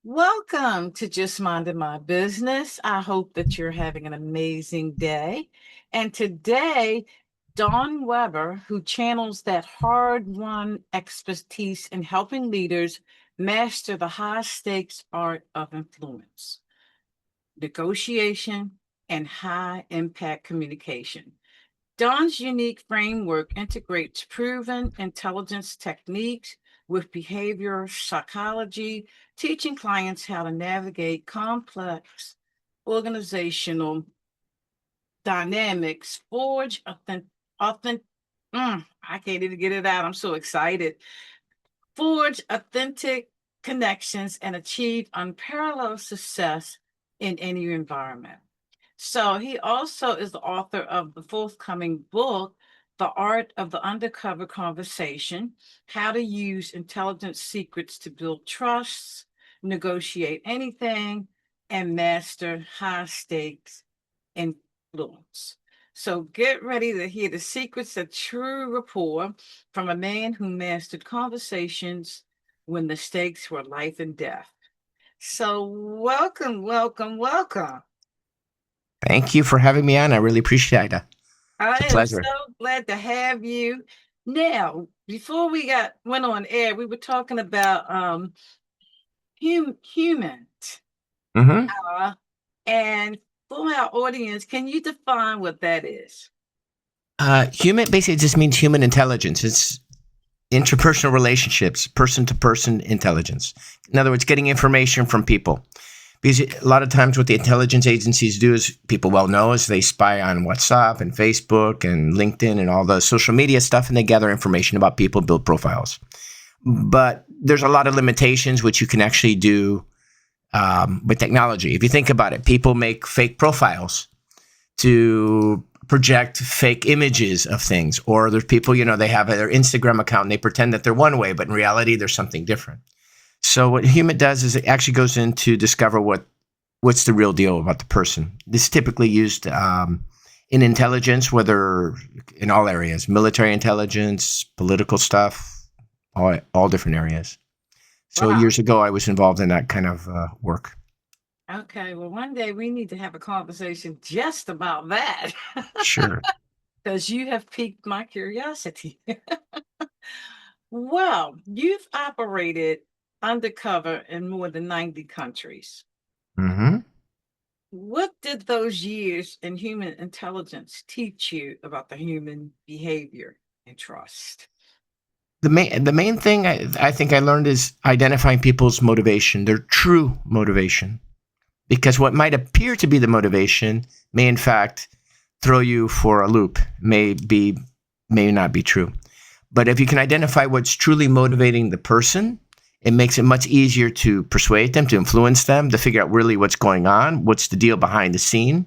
Welcome to Just Minding My Business. I hope that you're having an amazing day. And today, Dawn Weber, who channels that hard-won expertise in helping leaders master the high-stakes art of influence, negotiation, and high-impact communication. Dawn's unique framework integrates proven intelligence techniques with behavioral psychology, teaching clients how to navigate complex organizational dynamics, forge authentic, I can't even get it out. I'm so excited. Forge authentic connections and achieve unparalleled success in any environment. So he also is the author of the forthcoming book, The Art of the Undercover Conversation: How to Use Intelligence Secrets to Build Trusts, Negotiate Anything, and Master High Stakes Influence. So get ready to hear the secrets of true rapport from a man who mastered conversations when the stakes were life and death. So welcome, welcome, welcome. Thank you for having me on. I really appreciate it. It's I a am so pleasure. glad to have you. Now, before we went on air, we were talking about HUMINT. hmm And for our audience, can you define what that is? Human basically just means human intelligence. It's interpersonal relationships, person to person intelligence. In other words, getting information from people. Because a lot of times what the intelligence agencies do, is people well know, is they spy on WhatsApp and Facebook and LinkedIn and all the social media stuff, and they gather information about people, build profiles. But there's a lot of limitations which you can actually do with technology. If you think about it, people make fake profiles to project fake images of things. Or there's people, they have their Instagram account and they pretend that they're one way, but in reality, they're something different. So what HUMINT does is it actually goes in to discover what's the real deal about the person. This is typically used in intelligence, whether in all areas, military intelligence, political stuff, all different areas. So Wow. years ago, I was involved in that kind of work. Okay. Well, one day we need to have a conversation just about that Sure. because you have piqued my curiosity. Well, you've operated undercover in more than 90 countries. hmm What did those years in human intelligence teach you about the human behavior and trust? The main thing I think I learned is identifying people's motivation, their true motivation, because what might appear to be the motivation may in fact throw you for a loop, may not be true. But if you can identify what's truly motivating the person, it makes it much easier to persuade them, to influence them, to figure out really what's going on, what's the deal behind the scene.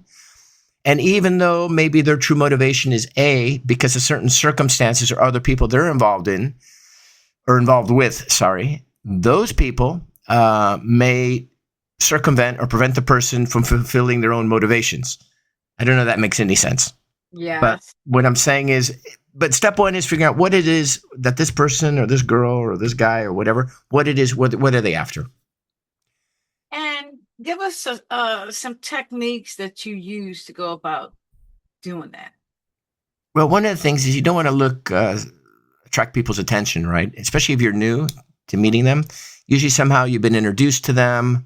And even though maybe their true motivation is A, because of certain circumstances or other people they're involved in, or involved with, sorry, those people may circumvent or prevent the person from fulfilling their own motivations. I don't know if that makes any sense. But Yes. what I'm saying is, but step one is figuring out what it is that this person or this girl or this guy or whatever, what it is, what are they after? And give us some techniques that you use to go about doing that. Well, one of the things is you don't want to attract people's attention, right? Especially if you're new to meeting them. Usually somehow you've been introduced to them.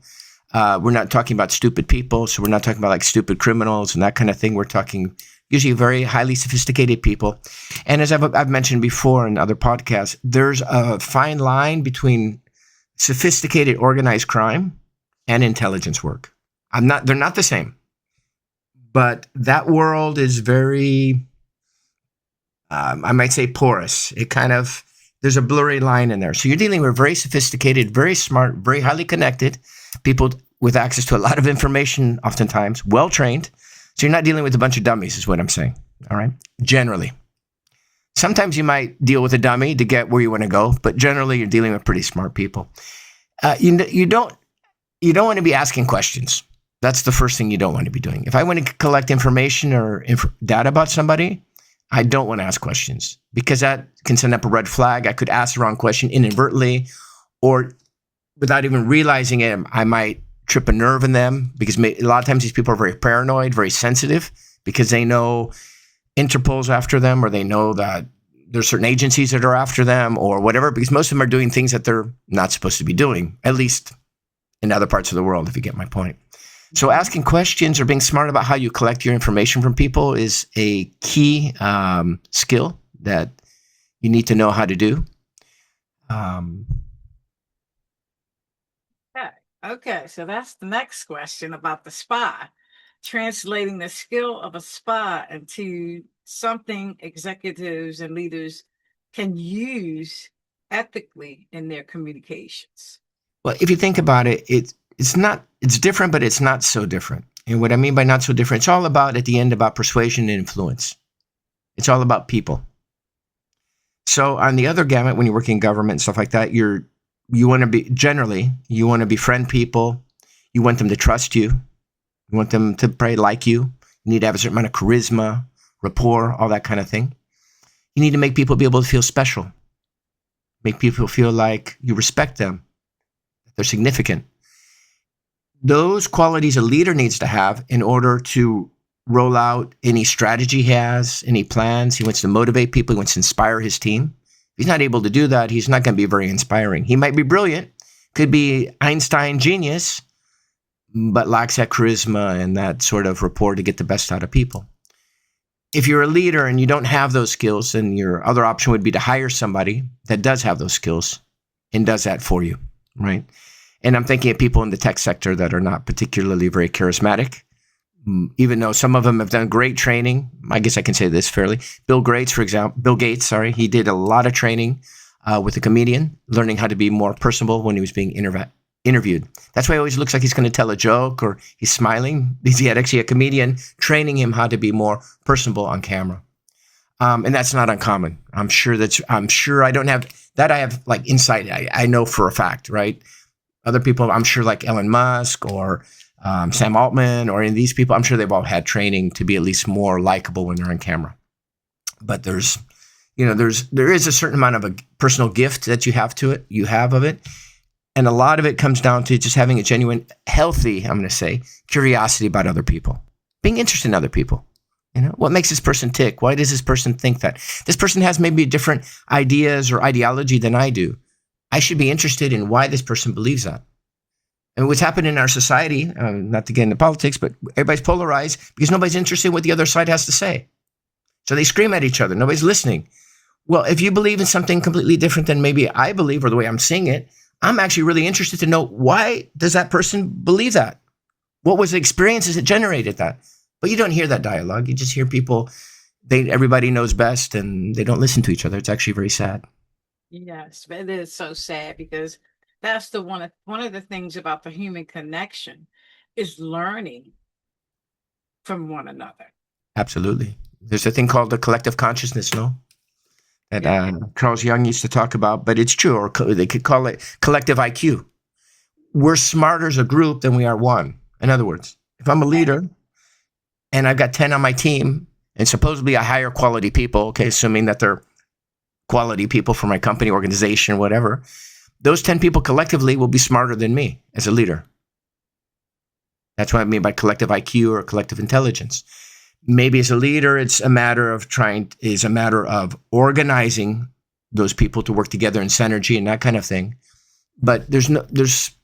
We're not talking about stupid people. So we're not talking about like stupid criminals and that kind of thing. We're talking usually very highly sophisticated people. And as I've mentioned before in other podcasts, there's a fine line between sophisticated organized crime and intelligence work. They're not the same, but that world is very, I might say porous. There's a blurry line in there. So you're dealing with very sophisticated, very smart, very highly connected people with access to a lot of information, oftentimes well trained. So you're not dealing with a bunch of dummies, is what I'm saying. All right. Generally. Sometimes you might deal with a dummy to get where you want to go, but generally you're dealing with pretty smart people. You don't want to be asking questions. That's the first thing you don't want to be doing. If I want to collect information or data about somebody, I don't want to ask questions because that can send up a red flag. I could ask the wrong question inadvertently, or without even realizing it, I might trip a nerve in them because a lot of times these people are very paranoid, very sensitive because they know Interpol's after them, or they know that there's certain agencies that are after them or whatever, because most of them are doing things that they're not supposed to be doing, at least in other parts of the world, if you get my point. So asking questions or being smart about how you collect your information from people is a key skill that you need to know how to do. Okay, so that's the next question about the spy. Translating the skill of a spy into something executives and leaders can use ethically in their communications. Well, if you think about it, it's different, but it's not so different. And what I mean by not so different, it's all about, at the end, about persuasion and influence. It's all about people. So on the other gamut, when you're working in government and stuff like that, you want to befriend people. You want them to trust you. You want them to probably like you. You need to have a certain amount of charisma, rapport, all that kind of thing. You need to make people be able to feel special. Make people feel like you respect them. They're significant. Those qualities a leader needs to have in order to roll out any strategy he has, any plans. He wants to motivate people. He wants to inspire his team. If he's not able to do that, he's not going to be very inspiring. He might be brilliant, could be Einstein genius, but lacks that charisma and that sort of rapport to get the best out of people. If you're a leader and you don't have those skills, then your other option would be to hire somebody that does have those skills and does that for you, right? And I'm thinking of people in the tech sector that are not particularly very charismatic, even though some of them have done great training. I guess I can say this fairly. Bill Gates, for example, he did a lot of training with a comedian, learning how to be more personable when he was being interviewed. That's why he always looks like he's going to tell a joke or he's smiling, because he had actually a comedian training him how to be more personable on camera. And that's not uncommon. I'm sure I don't have that. I have like insight. I know for a fact, right? Other people, I'm sure, like Elon Musk or Sam Altman or any of these people, I'm sure they've all had training to be at least more likable when they're on camera. But there is a certain amount of a personal gift that you have of it. And a lot of it comes down to just having a genuine, healthy, I'm going to say, curiosity about other people, being interested in other people. What makes this person tick? Why does this person think that? This person has maybe different ideas or ideology than I do. I should be interested in why this person believes that. And what's happened in our society, not to get into politics, but everybody's polarized because nobody's interested in what the other side has to say. So they scream at each other. Nobody's listening. Well, if you believe in something completely different than maybe I believe or the way I'm seeing it, I'm actually really interested to know, why does that person believe that? What was the experiences that generated that? But you don't hear that dialogue. You just hear people, everybody knows best and they don't listen to each other. It's actually very sad. Yes, it is so sad because that's one of the things about the human connection is learning from one another. Absolutely. There's a thing called the collective consciousness, no? That Carl Jung used to talk about, but it's true, or they could call it collective IQ. We're smarter as a group than we are one. In other words, if I'm a leader and I've got 10 on my team and supposedly I hire quality people, okay, assuming that they're quality people for my company, organization, whatever, those 10 people collectively will be smarter than me as a leader. That's what I mean by collective IQ or collective intelligence. Maybe as a leader, it's a matter of organizing those people to work together in synergy and that kind of thing. But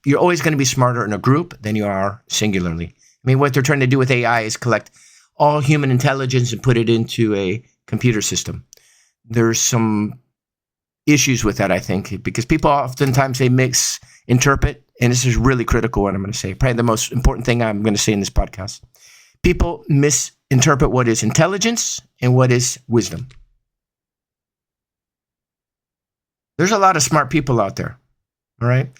you're always going to be smarter in a group than you are singularly. I mean, what they're trying to do with AI is collect all human intelligence and put it into a computer system. There's some issues with that, I think, because people oftentimes they misinterpret, and this is really critical what I'm going to say, probably the most important thing I'm going to say in this podcast. People misinterpret what is intelligence and what is wisdom. There's a lot of smart people out there, all right?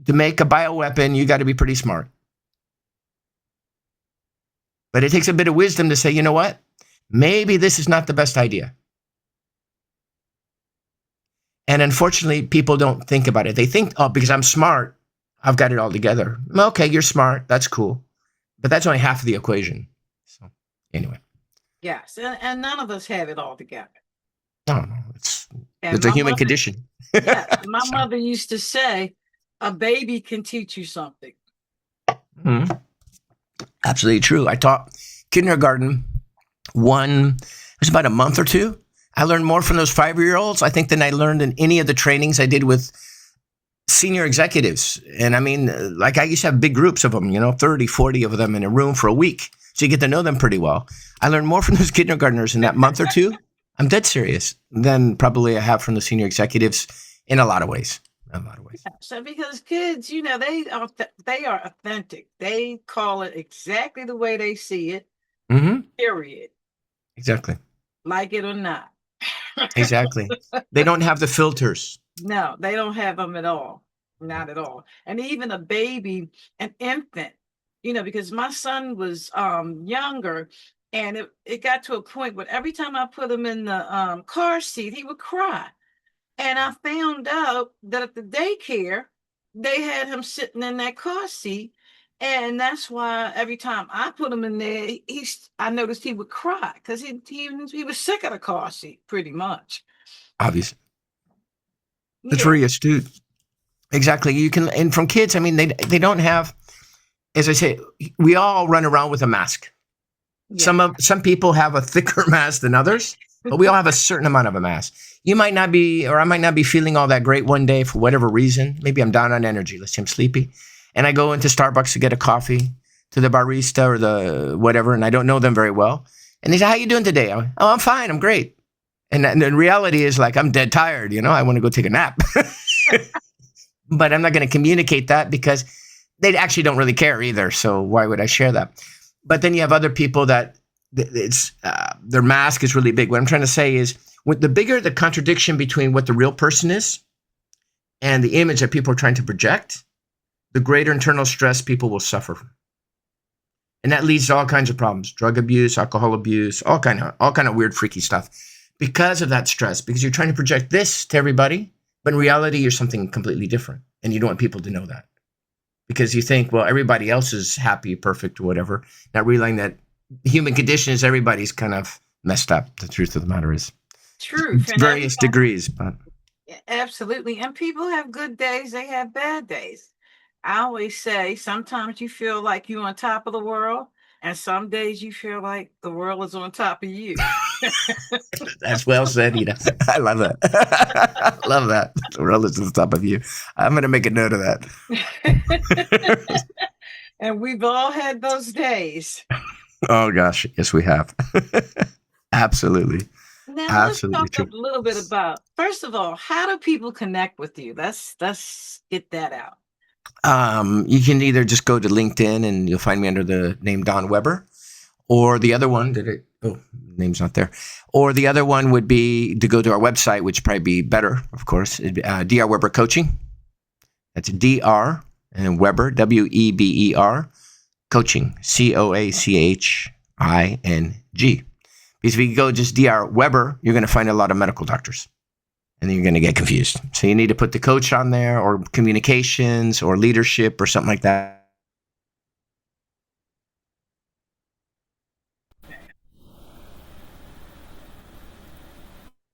To make a bioweapon, you got to be pretty smart. But it takes a bit of wisdom to say, you know what? Maybe this is not the best idea. And unfortunately, people don't think about it. They think, oh, because I'm smart, I've got it all together. Okay, you're smart. That's cool. But that's only half of the equation. So anyway. Yes, and none of us have it all together. No, it's a human condition. Yeah, my mother used to say, a baby can teach you something. Mhm. Absolutely true. I taught kindergarten it was about a month or two. I learned more from those 5-year-olds, I think, than I learned in any of the trainings I did with senior executives. And I mean, like I used to have big groups of them, 30, 40 of them in a room for a week. So you get to know them pretty well. I learned more from those kindergartners in that month or two. I'm dead serious. Than probably I have from the senior executives in a lot of ways. So because kids, they are authentic. They call it exactly the way they see it. Mm-hmm. Period. Exactly. Like it or not. Exactly. They don't have the filters. No, they don't have them at all. Not at all. And even a baby, an infant, because my son was younger, and it got to a point where every time I put him in the car seat, he would cry. And I found out that at the daycare, they had him sitting in that car seat. And that's why every time I put him in there, I noticed he would cry because he was sick of the car seat, pretty much. Obviously. That's Yeah. very astute. Exactly. You can, and from kids, I mean, they don't have, as I say, we all run around with a mask. Yeah. Some people have a thicker mask than others, but we all have a certain amount of a mask. You might not be, or I might not be feeling all that great one day for whatever reason. Maybe I'm down on energy. Let's say I'm sleepy. And I go into Starbucks to get a coffee to the barista or the whatever, and I don't know them very well. And they say, "How you doing today?" I'm fine. I'm great. And the reality is, like, I'm dead tired. I want to go take a nap. But I'm not going to communicate that because they actually don't really care either. So why would I share that? But then you have other people that their mask is really big. What I'm trying to say is, the bigger the contradiction between what the real person is and the image that people are trying to project, the greater internal stress people will suffer from. And that leads to all kinds of problems: drug abuse, alcohol abuse, all kind of weird, freaky stuff because of that stress. Because you're trying to project this to everybody, but in reality, you're something completely different, and you don't want people to know that. Because you think, well, everybody else is happy, perfect, or whatever, not realizing that the human condition is everybody's kind of messed up. The truth of the matter is, Truth. various degrees, but Absolutely. And people have good days, they have bad days. I always say sometimes you feel like you're on top of the world, and some days you feel like the world is on top of you. that's well said, I love that. I love that. The world is on top of you. I'm going to make a note of that. And we've all had those days. Oh, gosh. Yes, we have. Absolutely. Now let's Absolutely talk true. a little bit about, first of all, how do people connect with you? Let's get that out. You can either just go to LinkedIn and you'll find me under the name Don Weber, or the other one, name's not there. Or the other one would be to go to our website, which would probably be better, of course. It'd be, DR Weber Coaching. That's DR and Weber, WEBER, Coaching, COACHING. Because if you go just DR Weber, you're going to find a lot of medical doctors. And then you're going to get confused. So you need to put the coach on there, or communications, or leadership, or something like that.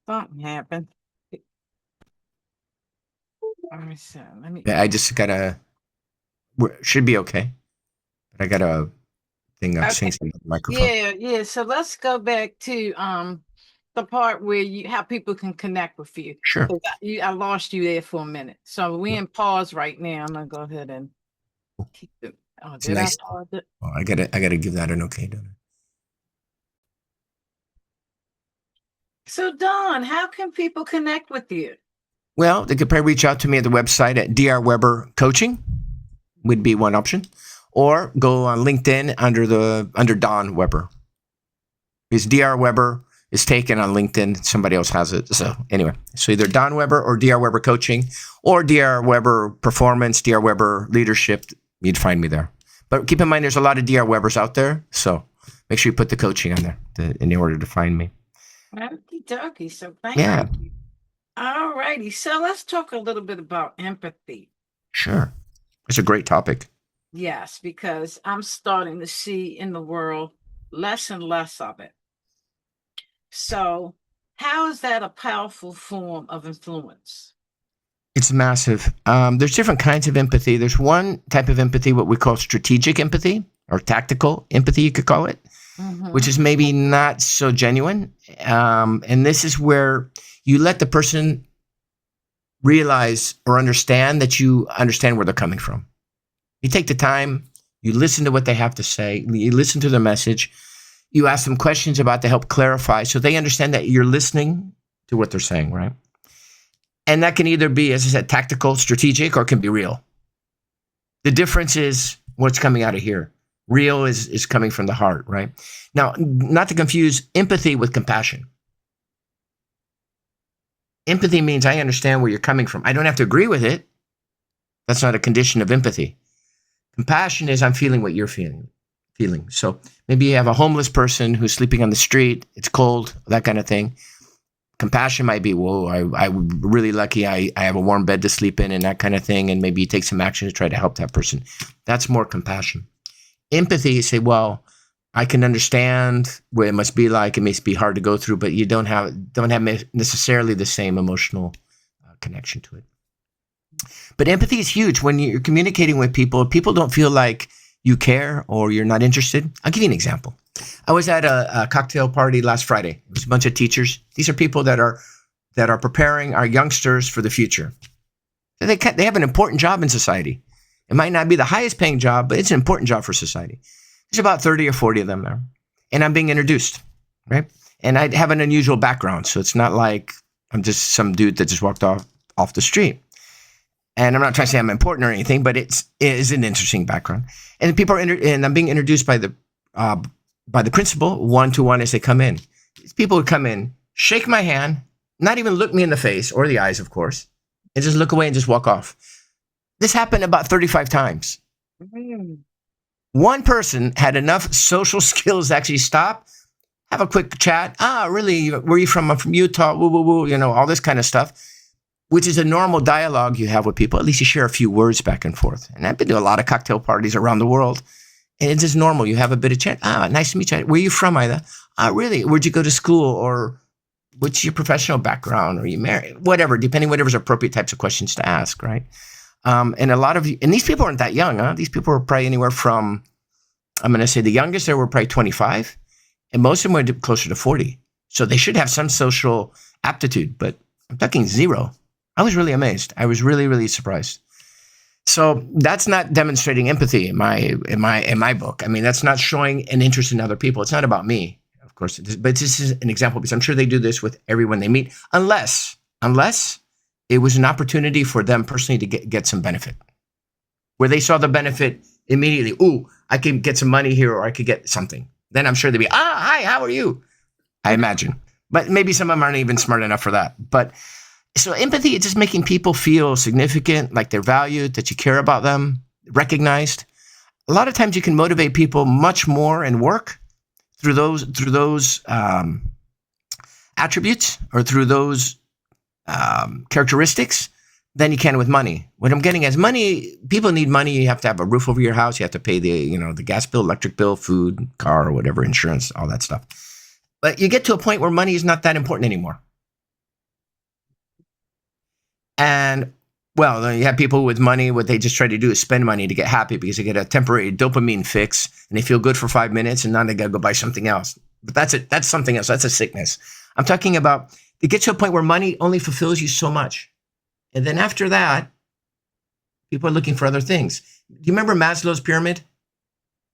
Something happened. Let me. I just gotta. Should be okay. But I got a thing of saying something on the microphone. Yeah. So let's go back to the part where how people can connect with you. Sure. I lost you there for a minute. So we're in pause right now. I'm gonna go ahead and keep it. Oh, It's nice. I pause it? Oh, I gotta give that an okay, don't I? So Don, how can people connect with you? Well, they could probably reach out to me at the website at DR Weber Coaching would be one option, or go on LinkedIn under Don Weber. Because DR Weber is taken on LinkedIn, somebody else has it. So anyway, so either Don Weber or DR Weber Coaching, or DR Weber Performance, DR Weber Leadership. You'd find me there. But keep in mind, there's a lot of DR Webers out there, so make sure you put the coaching on there in order to find me. Okie dokie. So thank you. All righty. So let's talk a little bit about empathy. Sure. It's a great topic. Yes, because I'm starting to see in the world less and less of it. So how is that a powerful form of influence? It's massive. There's different kinds of empathy. There's one type of empathy, what we call strategic empathy or tactical empathy, you could call it, which is maybe not so genuine. And this is where you let the person realize or understand that you understand where they're coming from. You take the time, you listen to what they have to say, you listen to their message, you ask them questions about to help clarify so they understand that you're listening to what they're saying, right? And that can either be, as I said, tactical, strategic, or it can be real. The difference is what's coming out of here. Real is coming from the heart, right? Now, not to confuse empathy with compassion. Empathy means I understand where you're coming from. I don't have to agree with it. That's not a condition of empathy. Compassion is I'm feeling what you're feeling. So maybe you have a homeless person who's sleeping on the street. It's cold, that kind of thing. Compassion might be, whoa, I'm really lucky. I have a warm bed to sleep in and that kind of thing. And maybe you take some action to try to help that person. That's more compassion. Empathy, you say, well, I can understand what it must be like. It must be hard to go through, but you don't have necessarily the same emotional connection to it. But empathy is huge. When you're communicating with people, people don't feel like you care or you're not interested. I'll give you an example. I was at a cocktail party last Friday. It was a bunch of teachers. These are people that are preparing our youngsters for the future. They have an important job in society. It might not be the highest paying job, but it's an important job for society. There's about 30 or 40 of them there. And I'm being introduced, right? And I have an unusual background. So it's not like I'm just some dude that just walked off the street. And I'm not trying to say I'm important or anything, but it is an interesting background. And people are and I'm being introduced by the principal one-to-one as they come in. These people would come in, shake my hand, not even look me in the face or the eyes, of course, and just look away and just walk off. This happened about 35 times. One person had enough social skills to actually stop, have a quick chat. Really? Where are you from? I'm from Utah. Woo, woo, woo. All this kind of stuff, which is a normal dialogue you have with people. At least you share a few words back and forth. And I've been to a lot of cocktail parties around the world. And it's just normal. You have a bit of chat. Nice to meet you. Where are you from, Ida? Really? Where'd you go to school? Or what's your professional background? Are you married? Whatever's appropriate types of questions to ask, right? And these people aren't that young, huh? These people are probably anywhere from, I'm going to say the youngest there were probably 25, and most of them were closer to 40. So they should have some social aptitude, but I'm talking zero. I was really amazed. I was really, really surprised. So that's not demonstrating empathy in my book. I mean, that's not showing an interest in other people. It's not about me, of course. But this is an example because I'm sure they do this with everyone they meet, unless it was an opportunity for them personally to get some benefit, where they saw the benefit immediately. Ooh, I can get some money here, or I could get something. Then I'm sure they'd be, hi, how are you? I imagine. But maybe some of them aren't even smart enough for that. But so empathy is just making people feel significant, like they're valued, that you care about them, recognized. A lot of times you can motivate people much more in work through those attributes or through those characteristics than you can with money. What I'm getting is money. People need money. You have to have a roof over your house. You have to pay the gas bill, electric bill, food, car, or whatever, insurance, all that stuff. But you get to a point where money is not that important anymore. And, well, you have people with money, what they just try to do is spend money to get happy because they get a temporary dopamine fix and they feel good for 5 minutes and now they got to go buy something else. But that's it. That's something else. That's a sickness. I'm talking about it gets to a point where money only fulfills you so much. And then after that, people are looking for other things. Do you remember Maslow's pyramid?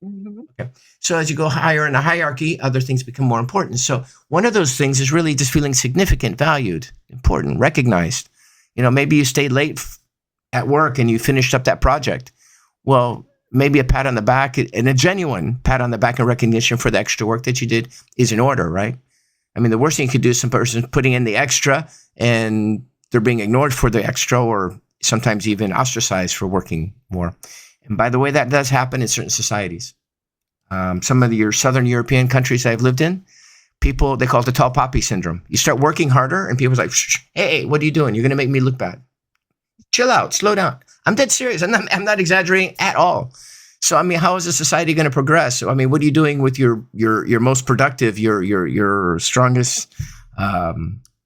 Mm-hmm. Okay. So as you go higher in the hierarchy, other things become more important. So one of those things is really just feeling significant, valued, important, recognized. Maybe you stayed late at work and you finished up that project. Well, maybe a pat on the back and a genuine pat on the back and recognition for the extra work that you did is in order, right? I mean, the worst thing you could do is some person putting in the extra and they're being ignored for the extra or sometimes even ostracized for working more. And by the way, that does happen in certain societies. Some of your Southern European countries I've lived in, people, they call it the tall poppy syndrome. You start working harder and people's like, hey, what are you doing? You're going to make me look bad. Chill out, slow down. I'm dead serious. I'm not exaggerating at all. So, I mean, how is a society going to progress? So, I mean, what are you doing with your most productive, your strongest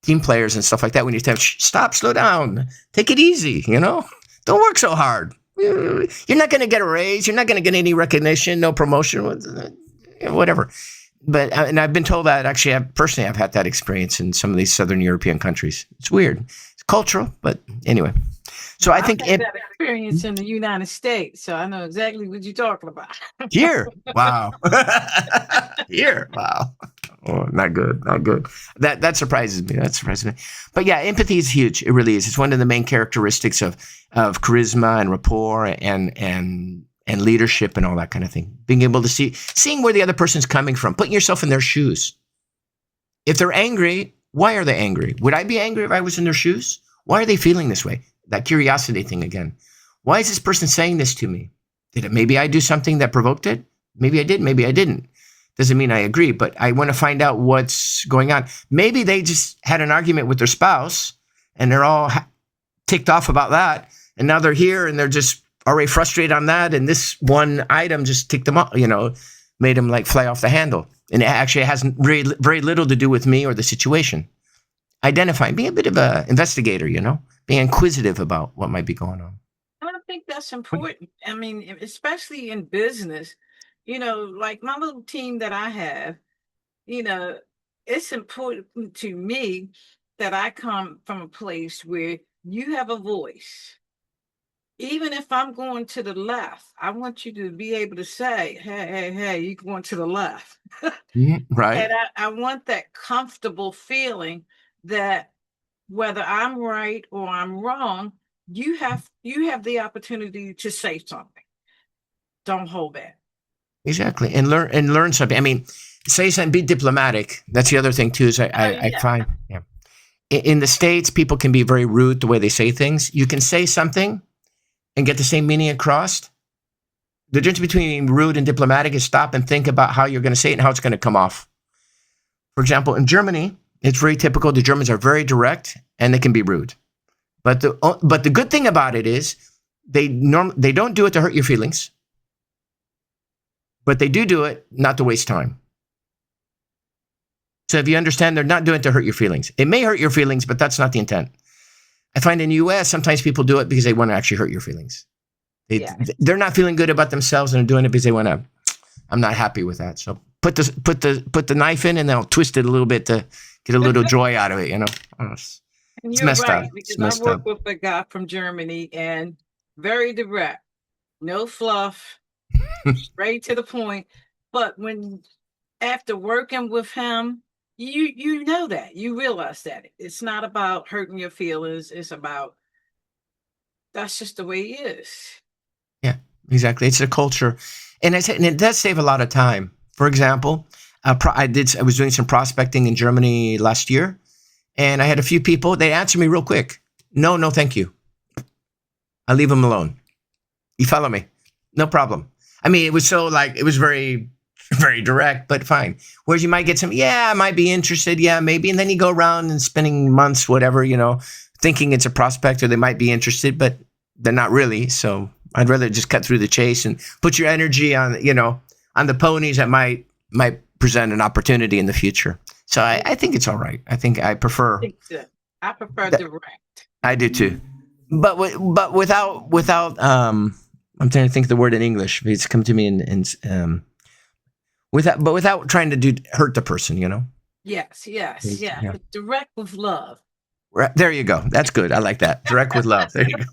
team players and stuff like that, when you tell them, stop, slow down, take it easy, don't work so hard. You're not going to get a raise. You're not going to get any recognition, no promotion, whatever. But, and I've been told that actually, I've had that experience in some of these Southern European countries. It's weird. It's cultural, but anyway. So I think had that experience in the United States, so I know exactly what you're talking about. Here, wow. Here, wow. Oh, not good, not good. That surprises me. That surprises me. But yeah, empathy is huge. It really is. It's one of the main characteristics of charisma and rapport and leadership and all that kind of thing. Being able to seeing where the other person's coming from, putting yourself in their shoes. If they're angry, why are they angry? Would I be angry if I was in their shoes? Why are they feeling this way? That curiosity thing again. Why is this person saying this to me? Maybe I do something that provoked it? Maybe I did, maybe I didn't. Doesn't mean I agree, but I want to find out what's going on. Maybe they just had an argument with their spouse and they're all ticked off about that. And now they're here and they're just already frustrated on that. And this one item just ticked them off, made them like fly off the handle. And it actually has very, very little to do with me or the situation. Identifying, being a bit of an investigator, being inquisitive about what might be going on. And I think that's important. I mean, especially in business, like my little team that I have, it's important to me that I come from a place where you have a voice. Even if I'm going to the left, I want you to be able to say, hey, you're going to the left. Right. And I want that comfortable feeling that whether I'm right or I'm wrong, you have the opportunity to say something. Don't hold back. Exactly. And learn something. I mean, say something, be diplomatic. That's the other thing too, is I find in the States, people can be very rude the way they say things. You can say something and get the same meaning across. The difference between rude and diplomatic is stop and think about how you're going to say it and how it's going to come off. For example, in Germany, it's very typical. The Germans are very direct and they can be rude. But the good thing about it is they don't do it to hurt your feelings, but they do it not to waste time. So if you understand, they're not doing it to hurt your feelings. It may hurt your feelings, but that's not the intent. I find in the US, sometimes people do it because they want to actually hurt your feelings. They're not feeling good about themselves and they're doing it because they want to, I'm not happy with that. So put the knife in and they'll twist it a little bit to get a little joy out of it, It's messed up. Because I work with a guy from Germany and very direct, no fluff, straight to the point. But when after working with him, you know that, you realize that it's not about hurting your feelings. It's about, that's just the way he is. Yeah, exactly. It's a culture. And it does save a lot of time. For example, I was doing some prospecting in Germany last year, and I had a few people, they answered me real quick. No, thank you. I leave them alone. You follow me? No problem. I mean, it was very, very direct, but fine. Whereas you might get some, I might be interested. Yeah, maybe. And then you go around and spending months, whatever, thinking it's a prospect or they might be interested, but they're not really. So I'd rather just cut through the chase and put your energy on, on the ponies that might present an opportunity in the future. So I think it's all right. I think I prefer. I prefer direct. I do too, but without I'm trying to think of the word in English. It's come to me in without trying to hurt the person. Yes. Yeah. Direct with love. There you go. That's good. I like that. Direct with love. There you go.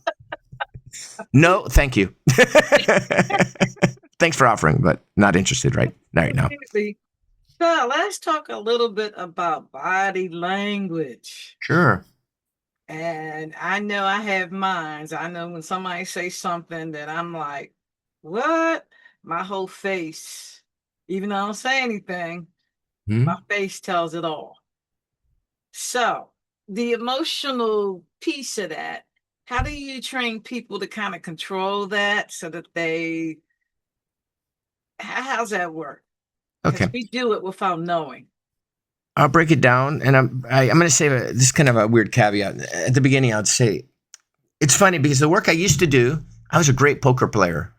No, thank you. Thanks for offering, but not interested right now. So let's talk a little bit about body language. Sure. And I know I have mine. I know when somebody says something that I'm like, what? My whole face, even though I don't say anything, my face tells it all. So the emotional piece of that, how do you train people to kind of control that so that how's that work? Okay. We do it without knowing. I'll break it down, and I'm going to say this is kind of a weird caveat. At the beginning, I'd say it's funny because the work I used to do, I was a great poker player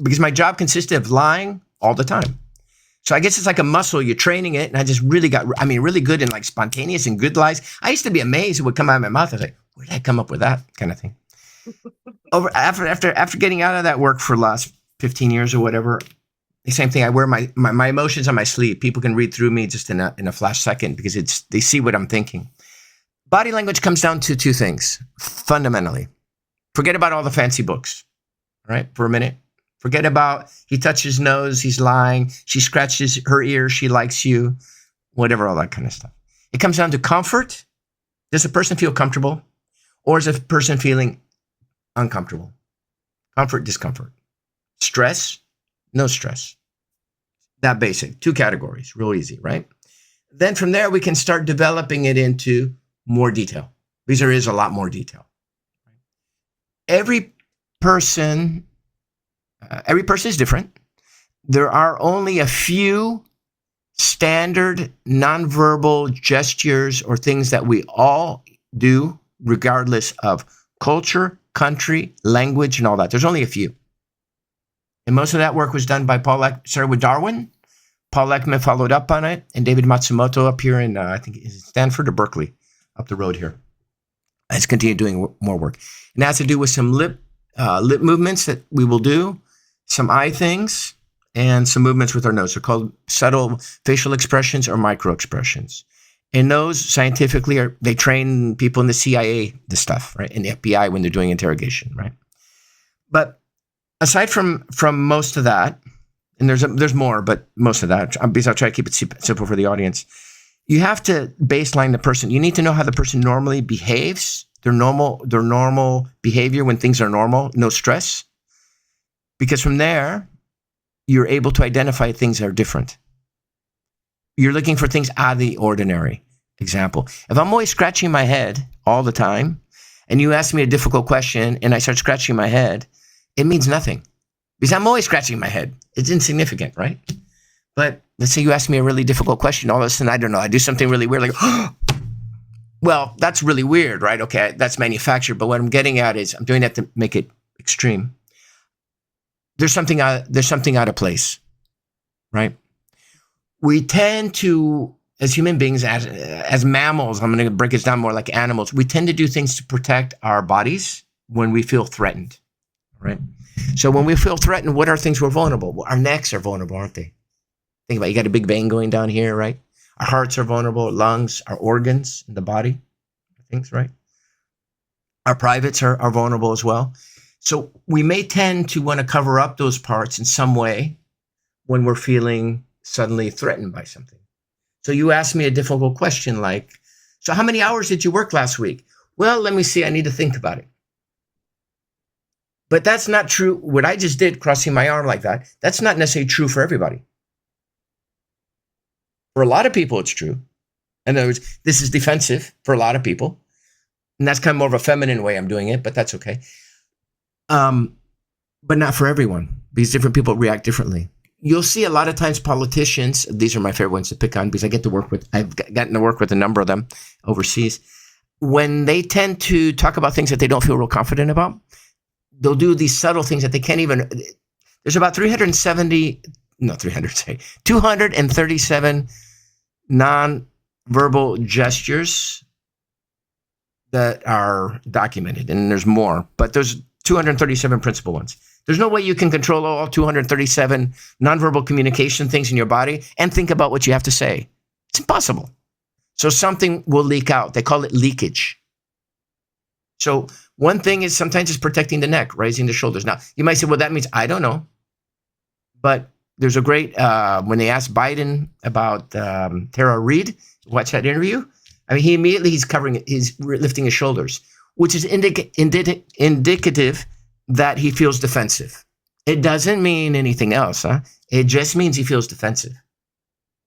because my job consisted of lying all the time. So I guess it's like a muscle. You're training it. And I just really really good in like spontaneous and good lies. I used to be amazed it would come out of my mouth. I was like, where did I come up with that kind of thing? After getting out of that work for the last 15 years or whatever, the same thing. I wear my emotions on my sleeve. People can read through me just in a flash second because they see what I'm thinking. Body language comes down to two things, fundamentally. Forget about all the fancy books, right? For a minute. Forget about he touched his nose, he's lying. She scratches her ear, she likes you, whatever, all that kind of stuff. It comes down to comfort. Does a person feel comfortable? Or is a person feeling uncomfortable? Comfort, discomfort. Stress, no stress. That basic. Two categories, real easy, right? Then from there, we can start developing it into more detail because there is a lot more detail. Every person is different. There are only a few standard nonverbal gestures or things that we all do, regardless of culture, country, language, and all that. There's only a few. And most of that work was done by started with Darwin. Paul Ekman followed up on it, and David Matsumoto up here in, I think, is it Stanford or Berkeley, up the road here. Has continued doing more work. And that has to do with some lip movements that we will do, some eye things, and some movements with our nose. They're called subtle facial expressions or micro expressions. And those scientifically they train people in the CIA, this stuff, right? In the FBI when they're doing interrogation, right? But aside from most of that, and there's more, but most of that, because I'll try to keep it simple for the audience. You have to baseline the person. You need to know how the person normally behaves, their normal behavior when things are normal, no stress. Because from there, you're able to identify things that are different. You're looking for things out of the ordinary. Example, if I'm always scratching my head all the time, and you ask me a difficult question, and I start scratching my head, it means nothing. Because I'm always scratching my head. It's insignificant, right? But let's say you ask me a really difficult question. All of a sudden, I don't know, I do something really weird, like, well, that's really weird, right? Okay, that's manufactured. But what I'm getting at is I'm doing that to make it extreme. There's something out of place, right? We tend to, as human beings, as mammals, I'm going to break this down more like animals, we tend to do things to protect our bodies when we feel threatened, right? So when we feel threatened, what are things we're vulnerable? Well, our necks are vulnerable, aren't they? Think about it. You got a big vein going down here, right? Our hearts are vulnerable, lungs, our organs in the body, things, right? Our privates are vulnerable as well. So we may tend to want to cover up those parts in some way when we're feeling suddenly threatened by something. So you ask me a difficult question like, so how many hours did you work last week? Well, let me see. I need to think about it. But that's not true. What I just did, crossing my arm like that, that's not necessarily true for everybody. For a lot of people, it's true. In other words, this is defensive for a lot of people. And that's kind of more of a feminine way I'm doing it, but that's okay. But not for everyone, because different people react differently. You'll see a lot of times politicians, these are my favorite ones to pick on because I've gotten to work with a number of them overseas. When they tend to talk about things that they don't feel real confident about, they'll do these subtle things that they can't even, there's about 237 non-verbal gestures that are documented, and there's more, but there's 237 principal ones. There's no way you can control all 237 nonverbal communication things in your body and think about what you have to say. It's impossible. So something will leak out. They call it leakage. So one thing is sometimes it's protecting the neck, raising the shoulders. Now, you might say, well, that means I don't know. But there's a great, when they asked Biden about Tara Reid, watch that interview. I mean, he's lifting his shoulders, which is indicative that he feels defensive. It doesn't mean anything else, huh? It just means he feels defensive.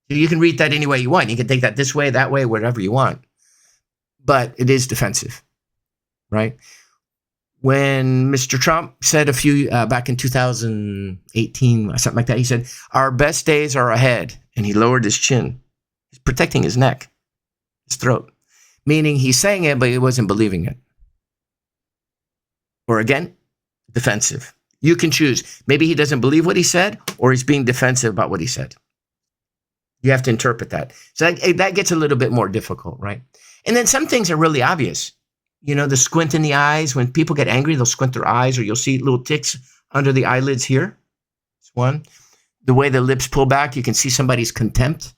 So you can read that any way you want. You can take that this way, that way, whatever you want. But it is defensive, right? When Mr. Trump said back in 2018, something like that, he said, our best days are ahead. And he lowered his chin. He's protecting his neck, his throat. Meaning he's saying it, but he wasn't believing it. Or again, defensive. You can choose. Maybe he doesn't believe what he said, or he's being defensive about what he said. You have to interpret that. So that gets a little bit more difficult, right? And then some things are really obvious. The squint in the eyes. When people get angry, they'll squint their eyes, or you'll see little ticks under the eyelids here. That's one. The way the lips pull back, you can see somebody's contempt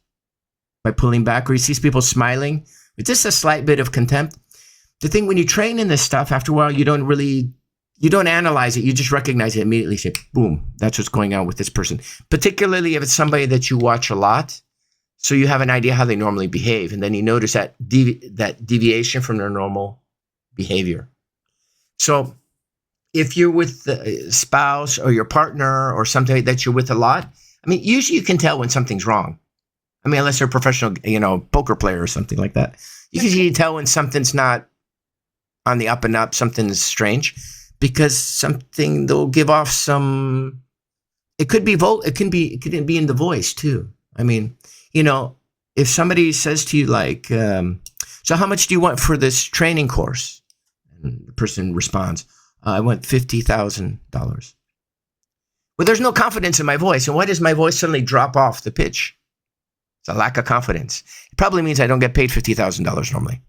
by pulling back, or you see people smiling. It's just a slight bit of contempt. The thing, when you train in this stuff, after a while, you don't analyze it. You just recognize it immediately. Say, boom, that's what's going on with this person. Particularly if it's somebody that you watch a lot. So you have an idea how they normally behave. And then you notice that deviation from their normal behavior. So if you're with the spouse or your partner or something that you're with a lot, usually you can tell when something's wrong. Unless they're a professional, poker player or something like that. You can usually tell when something's not on the up and up, something's strange, because they'll give off some. It could be it can be in the voice too. If somebody says to you like, "So how much do you want for this training course?" And the person responds, "I want $50,000." Well, there's no confidence in my voice, and why does my voice suddenly drop off the pitch? It's a lack of confidence. It probably means I don't get paid $50,000 normally.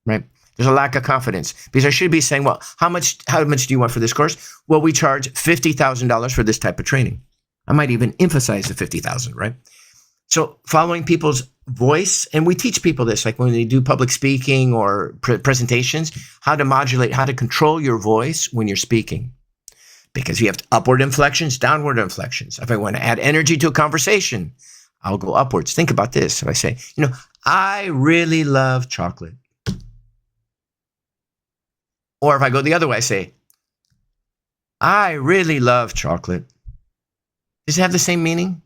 Right? There's a lack of confidence, because I should be saying, well, how much do you want for this course? Well, we charge $50,000 for this type of training. I might even emphasize the 50,000, right? So following people's voice, and we teach people this, like when they do public speaking or presentations, how to modulate, how to control your voice when you're speaking. Because you have upward inflections, downward inflections. If I want to add energy to a conversation, I'll go upwards. Think about this. If I say, I really love chocolate. Or if I go the other way, I say, I really love chocolate. Does it have the same meaning?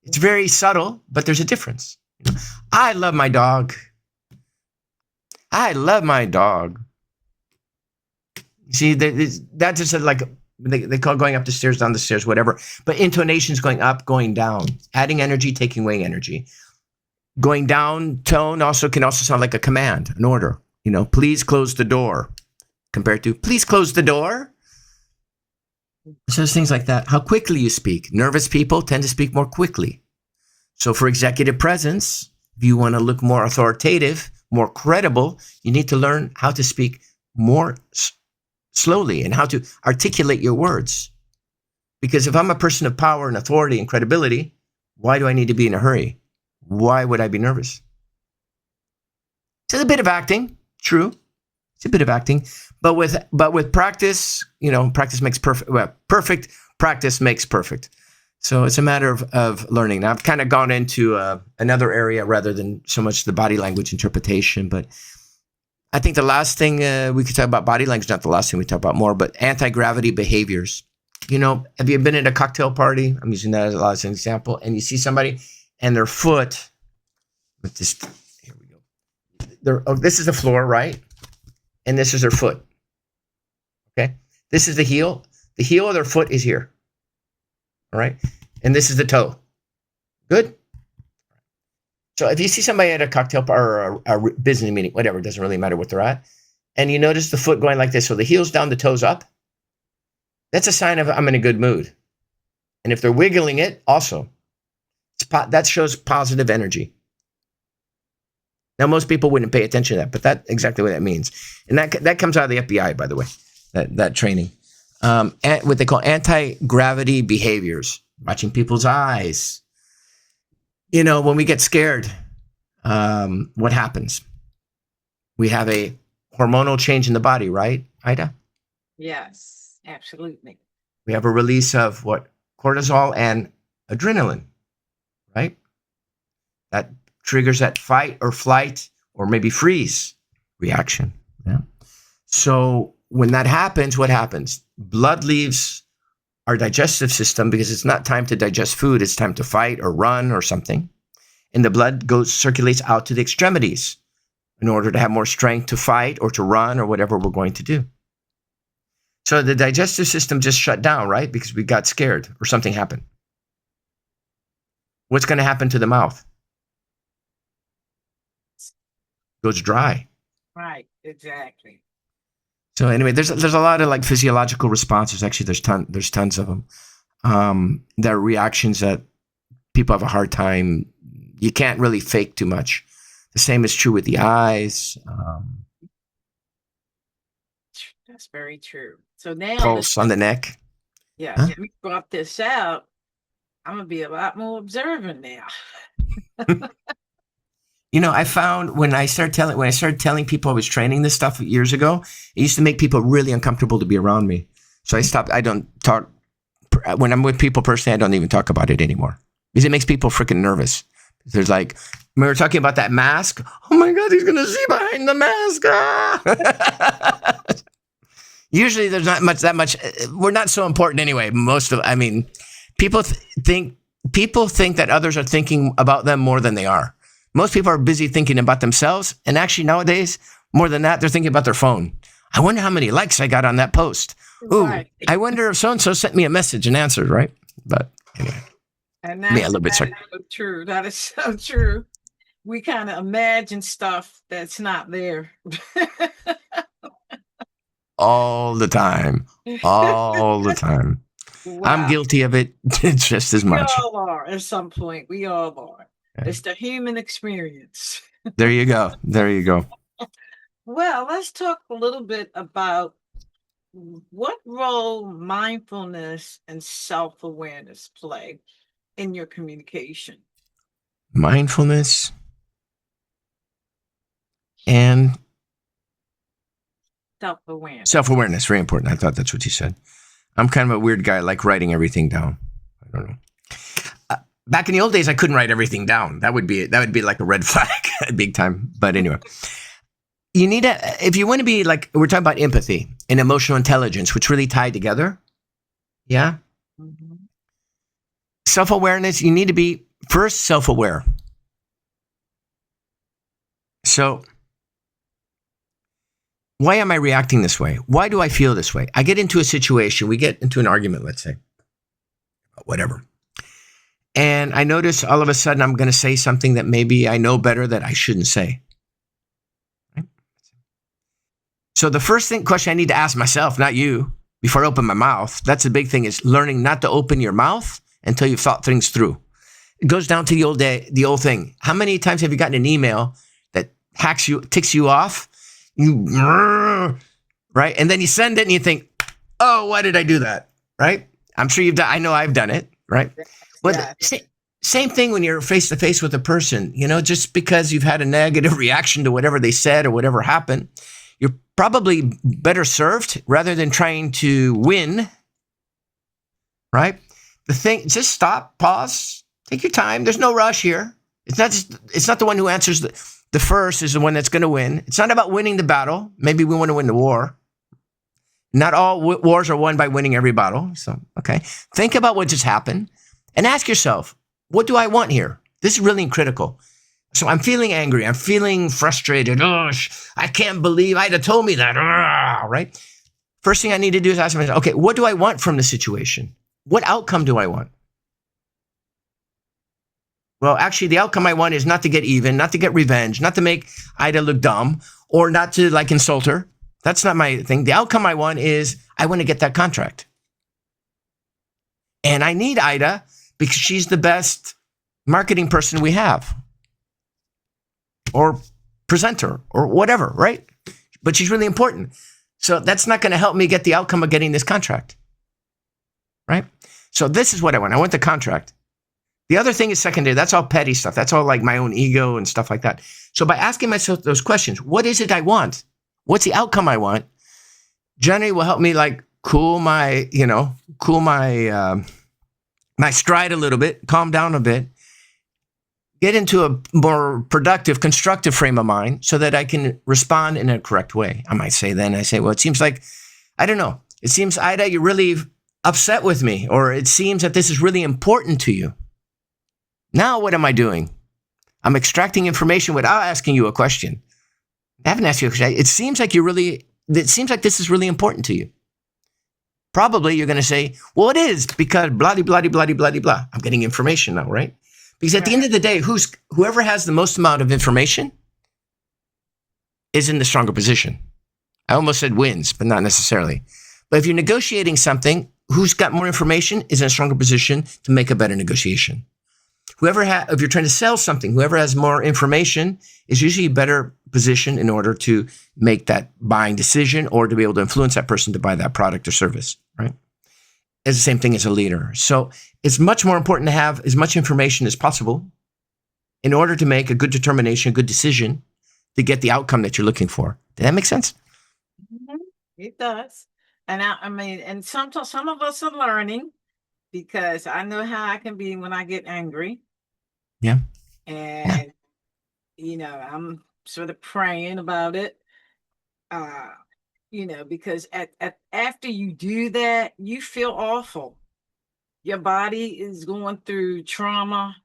It's very subtle, but there's a difference. I love my dog. I love my dog. See, that's just like, they call going up the stairs, down the stairs, whatever. But intonation's going up, going down. Adding energy, taking away energy. Going down tone can also sound like a command, an order. Please close the door. Compared to, please close the door. So there's things like that. How quickly you speak. Nervous people tend to speak more quickly. So for executive presence, if you want to look more authoritative, more credible, you need to learn how to speak more slowly and how to articulate your words. Because if I'm a person of power and authority and credibility, why do I need to be in a hurry? Why would I be nervous? It's a bit of acting, true. It's a bit of acting, but with practice, practice makes perfect. Well, perfect practice makes perfect. So it's a matter of learning. Now I've kind of gone into another area rather than so much the body language interpretation, but I think the last thing we could talk about body language, not the last thing we talk about more, but anti-gravity behaviors. Have you been at a cocktail party? I'm using that as an example, and you see somebody and their foot with this. Here we go. This is the floor, right? And this is their foot. Okay. This is the heel. The heel of their foot is here. All right. And this is the toe. Good. So if you see somebody at a cocktail bar or a business meeting, whatever, it doesn't really matter what they're at, and you notice the foot going like this, so the heel's down, the toe's up, that's a sign of I'm in a good mood. And if they're wiggling it, also, that shows positive energy. Now, most people wouldn't pay attention to that, but that's exactly what that means. And that comes out of the FBI, by the way, that training. What they call anti-gravity behaviors, watching people's eyes. When we get scared, what happens? We have a hormonal change in the body, right, Ida? Yes, absolutely. We have a release of what? Cortisol and adrenaline, right? That triggers that fight or flight or maybe freeze reaction. Yeah. So when that happens, what happens? Blood leaves our digestive system because it's not time to digest food. It's time to fight or run or something. And the blood circulates out to the extremities in order to have more strength to fight or to run or whatever we're going to do. So the digestive system just shut down, right? Because we got scared or something happened. What's going to happen to the mouth? Goes dry. Right, exactly. So anyway, there's a lot of like physiological responses. Actually, there's tons of them. There are reactions that people have a hard time. You can't really fake too much. The same is true with the eyes. That's very true. So now, Pulse on the neck. yeah, Huh? we brought this out. I'm gonna be a lot more observant now. I found when I started telling people I was training this stuff years ago, it used to make people really uncomfortable to be around me. So I stopped. I don't talk when I'm with people personally. I don't even talk about it anymore because it makes people freaking nervous. There's like, we were talking about that mask. Oh my God, he's gonna see behind the mask. Ah! Usually, there's not that much. We're not so important anyway. People think that others are thinking about them more than they are. Most people are busy thinking about themselves. And actually nowadays, more than that, they're thinking about their phone. I wonder how many likes I got on that post. Ooh, right. I wonder if so-and-so sent me a message and answered, right? But anyway, and that's, a little bit so true. That is so true. We kind of imagine stuff that's not there. All the time. All the time. Wow. I'm guilty of it just as much. We all are at some point. We all are. It's the human experience. There you go. There you go. Well, let's talk a little bit about what role mindfulness and self-awareness play in your communication. Mindfulness and self-awareness. Self-awareness, very important. I thought that's what you said. I'm kind of a weird guy. I like writing everything down. I don't know. Back in the old days, I couldn't write everything down. That would be like a red flag, big time. But anyway, if you want to be like, we're talking about empathy and emotional intelligence, which really tie together. Yeah. Mm-hmm. Self-awareness, you need to be first self-aware. So why am I reacting this way? Why do I feel this way? I get into a situation, we get into an argument, let's say, whatever. And I notice all of a sudden I'm going to say something that maybe I know better that I shouldn't say. Right? So the first question I need to ask myself, not you, before I open my mouth, that's the big thing, is learning not to open your mouth until you've thought things through. It goes down to the old thing. How many times have you gotten an email that ticks you off? Right? And then you send it and you think, oh, why did I do that? Right? I'm sure you've done, I know I've done it, right? But yeah. Same thing when you're face to face with a person, just because you've had a negative reaction to whatever they said or whatever happened, you're probably better served rather than trying to win, right? Just stop, pause, take your time. There's no rush here. It's not the one who answers the first is the one that's going to win. It's not about winning the battle. Maybe we want to win the war. Not all wars are won by winning every battle. So, okay. Think about what just happened and ask yourself, what do I want here? This is really critical. So I'm feeling angry. I'm feeling frustrated. Oh, I can't believe Ida told me that. Right? First thing I need to do is ask myself, okay, what do I want from the situation? What outcome do I want? Well, actually, the outcome I want is not to get even, not to get revenge, not to make Ida look dumb, or not to insult her. That's not my thing. The outcome I want is I want to get that contract. And I need Ida because she's the best marketing person we have, or presenter, or whatever, right? But she's really important. So that's not going to help me get the outcome of getting this contract, right? So this is what I want. I want the contract. The other thing is secondary. That's all petty stuff. That's all like my own ego and stuff like that. So by asking myself those questions, what is it I want? What's the outcome I want? Generally will help me cool my my stride a little bit, calm down a bit, get into a more productive, constructive frame of mind so that I can respond in a correct way. I might say, well, it seems like, I don't know. It seems, Ida, you're really upset with me, or it seems that this is really important to you. Now, what am I doing? I'm extracting information without asking you a question. I haven't asked you a question. It seems like this is really important to you. Probably you're going to say, well, it is because blah, blah, blah, blah, blah, blah. I'm getting information now, right? Because at the end of the day, whoever has the most amount of information is in the stronger position. I almost said wins, but not necessarily. But if you're negotiating something, who's got more information is in a stronger position to make a better negotiation. if you're trying to sell something, whoever has more information is usually better positioned in order to make that buying decision or to be able to influence that person to buy that product or service, right? It's the same thing as a leader. So it's much more important to have as much information as possible in order to make a good determination, a good decision to get the outcome that you're looking for. Does that make sense? Mhm. It does. And I mean, and sometimes some of us are learning because I know how I can be when I get angry. Yeah. Yeah. And, I'm sort of praying about it. Uh, because after you do that, you feel awful. Your body is going through trauma.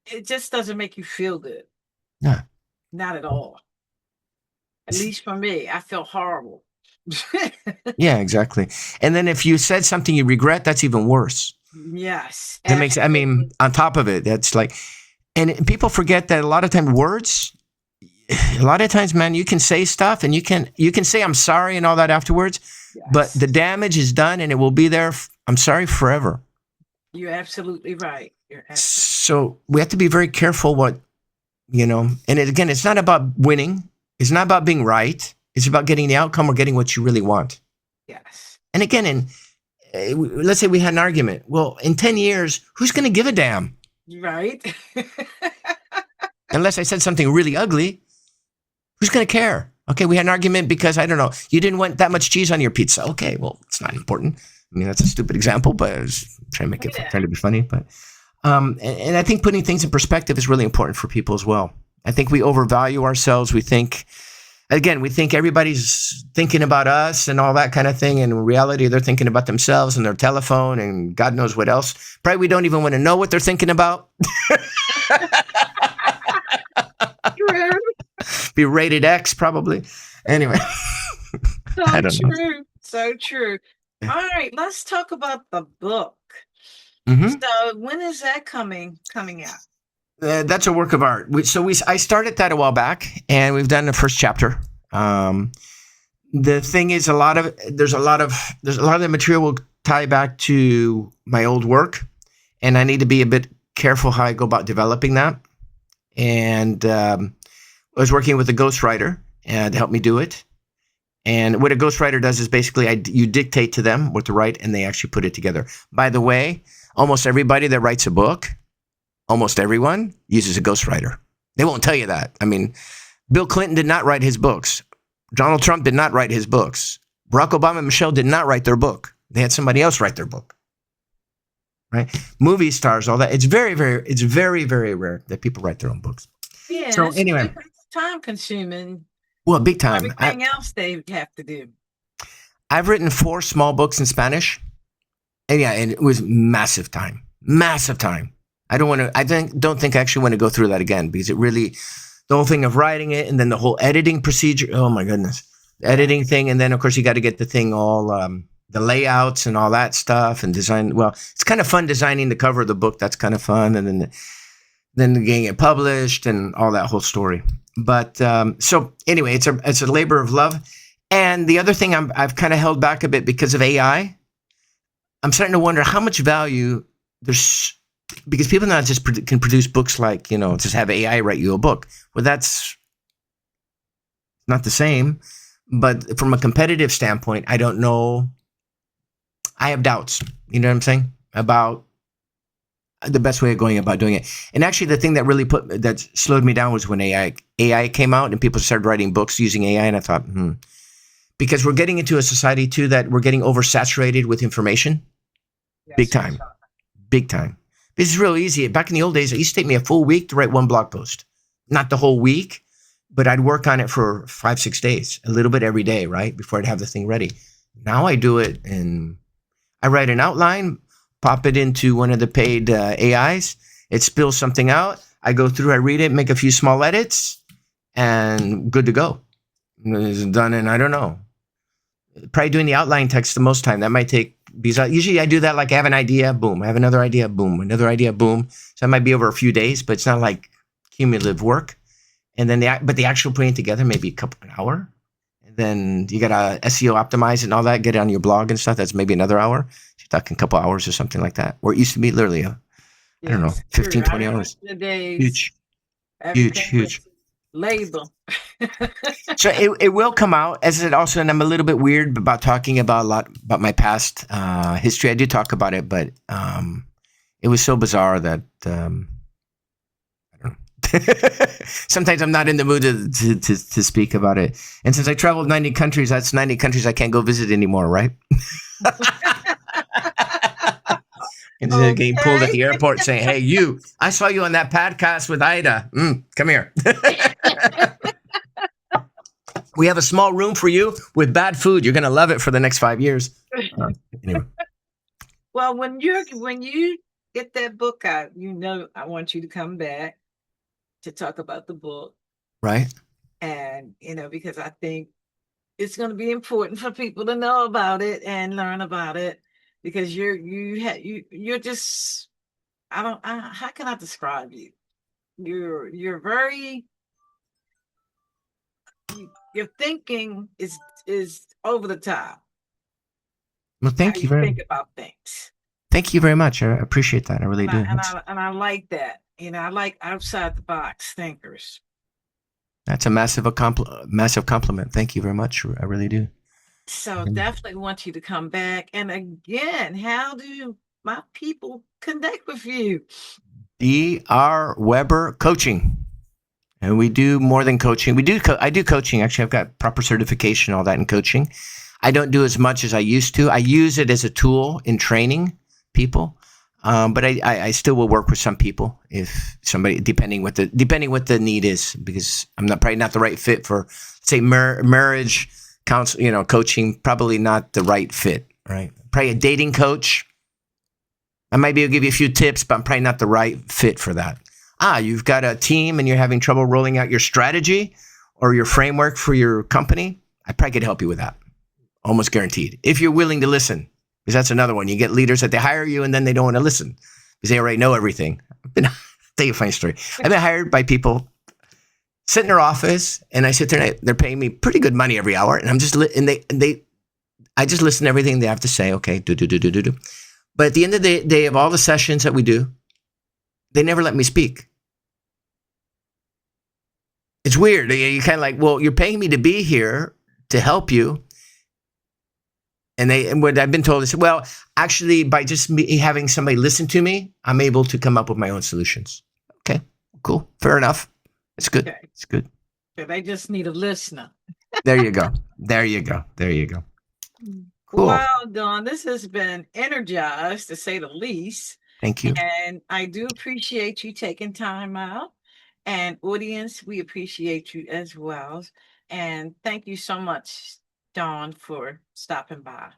It just doesn't make you feel good. Yeah. Not at all. At least for me, I feel horrible. Yeah, exactly. And then if you said something you regret, that's even worse. Yes. That makes, I mean, on top of it, that's like, and people forget that a lot of times, man, you can say stuff and you can say I'm sorry and all that afterwards, Yes. but the damage is done and it will be there. I'm sorry forever. You're absolutely right. So we have to be very careful and again, it's not about winning. It's not about being right. It's about getting the outcome or getting what you really want. Yes. And again, let's say we had an argument. Well, in 10 years, who's going to give a damn? Right. Unless I said something really ugly, who's going to care? Okay, we had an argument because, I don't know, you didn't want that much cheese on your pizza. Okay, well, it's not important. I mean, that's a stupid example, but I was trying to trying to be funny. But and I think putting things in perspective is really important for people as well. I think we overvalue ourselves. We think everybody's thinking about us and all that kind of thing. And in reality, they're thinking about themselves and their telephone and God knows what else. Probably we don't even want to know what they're thinking about. True. Be rated X, probably. Anyway. So true. So true. All right, let's talk about the book. Mm-hmm. So when is that coming out? That's a work of art. I started that a while back, and we've done the first chapter. The thing is, there's a lot of the material will tie back to my old work, and I need to be a bit careful how I go about developing that. And I was working with a ghostwriter to help me do it. And what a ghostwriter does is basically you dictate to them what to write, and they actually put it together. By the way, almost everybody that writes a book, almost everyone uses a ghostwriter. They won't tell you that. I mean, Bill Clinton did not write his books. Donald Trump did not write his books. Barack Obama and Michelle did not write their book. They had somebody else write their book. Right? Movie stars, all that. It's very, very rare that people write their own books. Yeah. So anyway, time consuming. Well, big time. Everything else they have to do. I've written 4 small books in Spanish. And and it was massive time. Massive time. I don't think I actually want to go through that again because it really, the whole thing of writing it and then the whole editing procedure. Oh my goodness. The editing thing. And then of course you got to get the thing all, the layouts and all that stuff and design. Well, it's kind of fun designing the cover of the book. That's kind of fun. And then getting it published and all that whole story. But so anyway, it's a labor of love. And the other thing I've kind of held back a bit because of AI. I'm starting to wonder how much value there's because people now just can produce books like, just have AI write you a book. Well, that's not the same. But from a competitive standpoint, I don't know. I have doubts. You know what I'm saying? About the best way of going about doing it. And actually, the thing that slowed me down was when AI came out and people started writing books using AI. And I thought, because we're getting into a society too that we're getting oversaturated with information. Yes, big time. This is real easy. Back in the old days, it used to take me a full week to write one blog post. Not the whole week, but I'd work on it for 5-6 days, a little bit every day, right? Before I'd have the thing ready. Now I do it and I write an outline, pop it into one of the paid AIs. It spills something out. I go through, I read it, make a few small edits, and good to go. It's done in, I don't know, probably doing the outline text the most time. That might take, because usually I do that like I have an idea, boom. I have another idea, boom. Another idea, boom. So it might be over a few days, but it's not like cumulative work. And then the actual putting it together maybe an hour. And then you got to SEO optimize it and all that, get it on your blog and stuff. That's maybe another hour. So you're talking a couple hours or something like that. Or it used to be literally I don't know, Yes, 15, true. I 20 remember hours. the days Huge, huge, everything huge. was labor. So it will come out as it also, and I'm a little bit weird about talking about a lot about my past history. I do talk about it, but it was so bizarre that I don't know. Sometimes I'm not in the mood to speak about it. And since I traveled 90 countries, that's 90 countries I can't go visit anymore, right? And then getting pulled at Okay. the airport saying, "Hey, you! I saw you on that podcast with Ida. Come here. We have a small room for you with bad food. You're gonna love it for the next 5 years." Anyway, Well, when you get that book out, you know I want you to come back to talk about the book. right? And because I think it's going to be important for people to know about it and learn about it, because you're just, how can I describe you? You're very, your thinking is over the top. Well, How you think about things. thank you very much. I appreciate that. I really And I do. and I and I like that. I like outside the box thinkers. That's a massive compliment. Thank you very much. I really do. So definitely want you to come back. And again, how do my people connect with you? Dr. Weber Coaching. And we do more than coaching. I do coaching. Actually, I've got proper certification, all that in coaching. I don't do as much as I used to. I use it as a tool in training people. But I still will work with some people if somebody, depending what the need is, because I'm probably not the right fit for, say, marriage counsel, coaching, probably not the right fit, right? Probably a dating coach. I might be able to give you a few tips, but I'm probably not the right fit for that. You've got a team and you're having trouble rolling out your strategy or your framework for your company. I probably could help you with that. Almost guaranteed. If you're willing to listen, because that's another one. You get leaders that they hire you and then they don't want to listen because they already know everything. I'll tell you a funny story. I've been hired by people, sit in their office, and I sit there and they're paying me pretty good money every hour, and I'm just I just listen to everything they have to say. Okay, do. But at the end of the day of all the sessions that we do, they never let me speak. It's weird. You kind of like, well, you're paying me to be here to help you. And what I've been told is, well, actually, by just me having somebody listen to me, I'm able to come up with my own solutions. Okay, cool. Fair enough. It's good. Okay. It's good. They just need a listener. There you go. There you go. There you go. Cool. Well, Dawn, this has been energized to say the least. Thank you. And I do appreciate you taking time out. And audience, we appreciate you as well. And thank you so much, Dawn, for stopping by.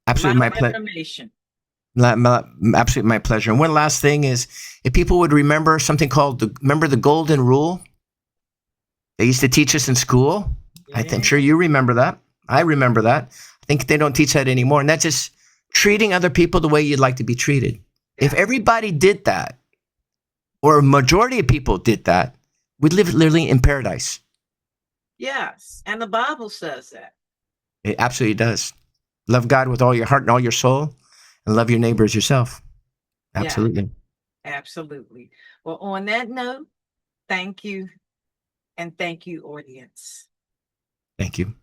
Absolutely my pleasure. Information. Absolutely my pleasure. And one last thing is, if people would remember something called remember the golden rule? They used to teach us in school. Yeah. I'm sure you remember that. I remember that. I think they don't teach that anymore. And that's just treating other people the way you'd like to be treated. Yeah. If everybody did that, or a majority of people did that, we'd live literally in paradise. Yes. And the Bible says that. It absolutely does. Love God with all your heart and all your soul, and love your neighbor as yourself. Absolutely. Yeah, absolutely. Well, on that note, thank you. And thank you, audience. Thank you.